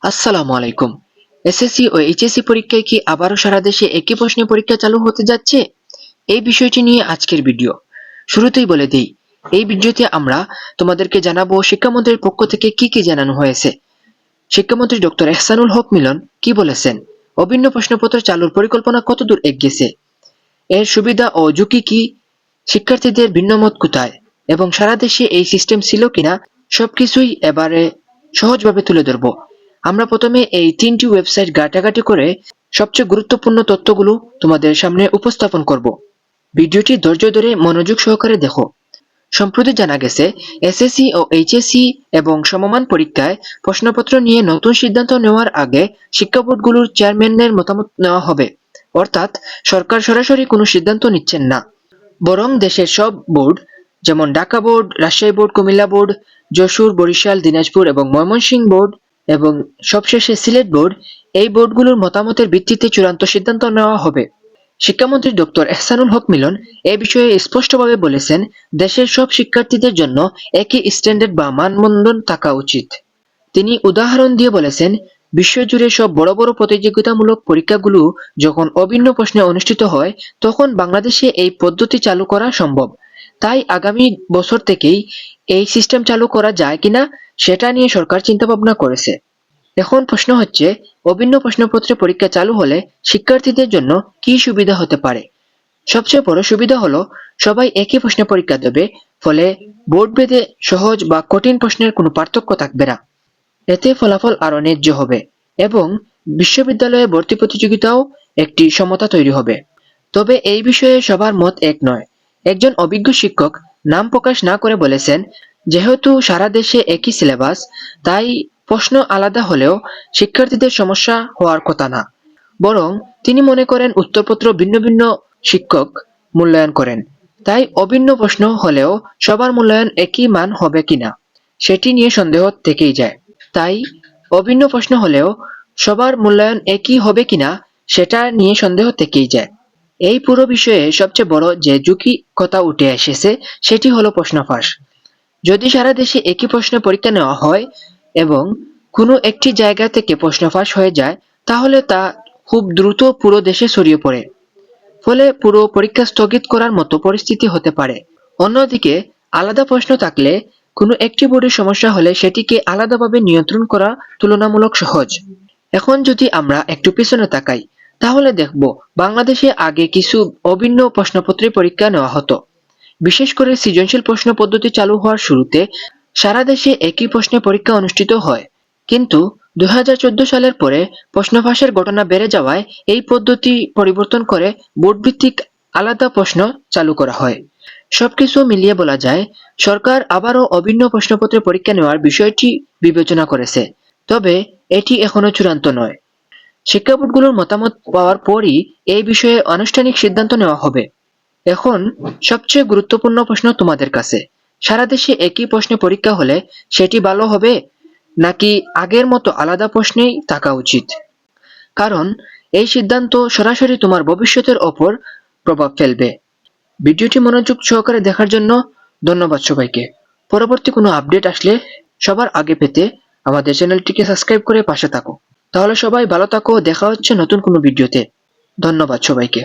আসসালামু আলাইকুম। এসএসসি ও এইচএসসি পরীক্ষায় কি আবারও সারা দেশে একই প্রশ্নে পরীক্ষা চালু হতে যাচ্ছে? এই বিষয়টি নিয়ে আজকের ভিডিও। শুরুতেই বলে দেই, এই ভিডিওতে আমরা তোমাদেরকে জানাবো শিক্ষামন্ত্রীর পক্ষ থেকে কি জানানো হয়েছে। শিক্ষামন্ত্রী ডক্টর এহসানুল হক মিলন কি বলেছেন, অভিন্ন প্রশ্নপত্র চালুর পরিকল্পনা কতদূর এগিয়েছে, এর সুবিধা ও ঝুঁকি কি, শিক্ষার্থীদের ভিন্নমত কোথায় এবং সারা দেশে এই সিস্টেম ছিল কিনা, সবকিছুই এবারে সহজভাবে তুলে ধরবো। আমরা প্রথমে এই তিনটি ওয়েবসাইট ঘাটাঘাটি করে সবচেয়ে গুরুত্বপূর্ণ তথ্যগুলো তোমাদের সামনে উপস্থাপন করব। ভিডিওটি ধৈর্য ধরে মনোযোগ সহকারে দেখো। সম্প্রতি জানা গেছে, এসএসসি ও এইচএসসি এবং সমমান পরীক্ষায় প্রশ্নপত্র নিয়ে নতুন সিদ্ধান্ত নেওয়ার আগে শিক্ষা বোর্ডগুলোর চেয়ারম্যানদের মতামত নেওয়া হবে। অর্থাৎ সরকার সরাসরি কোনো সিদ্ধান্ত নিচ্ছেন না, বরং দেশের সব বোর্ড, যেমন Dhaka board, Rajshahi board, Comilla board, Jessore, Barisal, Dinajpur এবং ময়মনসিংহ বোর্ড এবং সবশেষে সিলেট বোর্ড, এই বোর্ডগুলোর মতামতের ভিত্তিতে চূড়ান্ত সিদ্ধান্ত নেওয়া হবে। শিক্ষামন্ত্রী ডক্টর এহসানুল হক মিলন এ বিষয়ে স্পষ্টভাবে বলেছেন, দেশের সব শিক্ষার্থীদের জন্য একই স্ট্যান্ডার্ড বা মানদণ্ড থাকা উচিত। তিনি উদাহরণ দিয়ে বলেছেন, বিশ্বজুড়ে সব বড় বড় প্রতিযোগিতামূলক পরীক্ষাগুলো যখন অভিন্ন প্রশ্নে অনুষ্ঠিত হয়, তখন বাংলাদেশে এই পদ্ধতি চালু করা সম্ভব। তাই আগামী বছর থেকেই এই সিস্টেম চালু করা যায় কিনা সেটা নিয়ে সরকার চিন্তাভাবনা করেছে। এখন প্রশ্ন হচ্ছে, অভিন্ন প্রশ্নপত্রে পরীক্ষা চালু হলে শিক্ষার্থীদের জন্য কি সুবিধা হতে পারে। সবচেয়ে বড় সুবিধা হলো, সবাই একই প্রশ্নে পরীক্ষা দেবে, ফলে বোর্ড ভেদে সহজ বা কঠিন প্রশ্নের কোনো পার্থক্য থাকবে না। এতে ফলাফল আরো ন্যায্য হবে এবং বিশ্ববিদ্যালয়ে ভর্তি প্রতিযোগিতাও একটি সমতা তৈরি হবে। তবে এই বিষয়ে সবার মত এক নয়। একজন অভিজ্ঞ শিক্ষক নাম প্রকাশ না করে বলেছেন, যেহেতু সারা দেশে একই সিলেবাস, তাই প্রশ্ন আলাদা হলেও শিক্ষার্থীদের সমস্যা হওয়ার কথা না। বরং তিনি মনে করেন উত্তরপত্র ভিন্ন ভিন্ন শিক্ষক মূল্যায়ন করেন, তাই অভিন্ন প্রশ্ন হলেও সবার মূল্যায়ন একই মান হবে কিনা সেটি নিয়ে সন্দেহ থেকেই যায়। তাই অভিন্ন প্রশ্ন হলেও সবার মূল্যায়ন একই হবে কিনা সেটা নিয়ে সন্দেহ থেকেই যায়। এই পুরো বিষয়ে সবচেয়ে বড় যে ঝুঁকি কথা উঠে এসেছে, সেটি হলো প্রশ্ন ফাঁস। যদি সারা দেশে একই প্রশ্নে পরীক্ষা নেওয়া হয় এবং কোনো একটি জায়গা থেকে প্রশ্ন ফাঁস হয়ে যায়, তাহলে তা খুব দ্রুত পুরো দেশে ছড়িয়ে পড়ে, ফলে পুরো পরীক্ষা স্থগিত করার মতো পরিস্থিতি হতে পারে। অন্যদিকে আলাদা প্রশ্ন থাকলে কোনো একটি বোর্ডের সমস্যা হলে সেটিকে আলাদাভাবে নিয়ন্ত্রণ করা তুলনামূলক সহজ। এখন যদি আমরা একটু পিছনে তাকাই, তাহলে দেখব বাংলাদেশে আগে কিছু অভিন্ন প্রশ্নপত্রে পরীক্ষা নেওয়া হতো। বিশেষ করে সৃজনশীল প্রশ্ন পদ্ধতি চালু হওয়ার শুরুতে সারা দেশে একই প্রশ্নে পরীক্ষা অনুষ্ঠিত হয়। কিন্তু 2014 সালের পরে প্রশ্ন ফাঁসের ঘটনা বেড়ে যাওয়ায় এই পদ্ধতি পরিবর্তন করে বোর্ড ভিত্তিক আলাদা প্রশ্ন চালু করা হয়। সবকিছু মিলিয়ে বলা যায়, সরকার আবারও অভিন্ন প্রশ্নপত্রে পরীক্ষা নেওয়ার বিষয়টি বিবেচনা করেছে, তবে এটি এখনো চূড়ান্ত নয়। শিক্ষা বোর্ডগুলোর মতামত পাওয়ার পরই এই বিষয়ে আনুষ্ঠানিক সিদ্ধান্ত নেওয়া হবে। এখন সবচেয়ে গুরুত্বপূর্ণ প্রশ্ন তোমাদের কাছে, সারা দেশে একই প্রশ্নে পরীক্ষা হলে সেটি ভালো হবে নাকি আগের মতো আলাদা প্রশ্নেই থাকা উচিত? কারণ এই সিদ্ধান্ত সরাসরি তোমার ভবিষ্যতের ওপর প্রভাব ফেলবে। ভিডিওটি মনোযোগ সহকারে দেখার জন্য ধন্যবাদ সবাইকে। পরবর্তী কোনো আপডেট আসলে সবার আগে পেতে আমাদের চ্যানেলটিকে সাবস্ক্রাইব করে পাশে থাকো। তাহলে সবাই ভালো থাকো, দেখা হচ্ছে নতুন কোনো ভিডিওতে। ধন্যবাদ সবাইকে।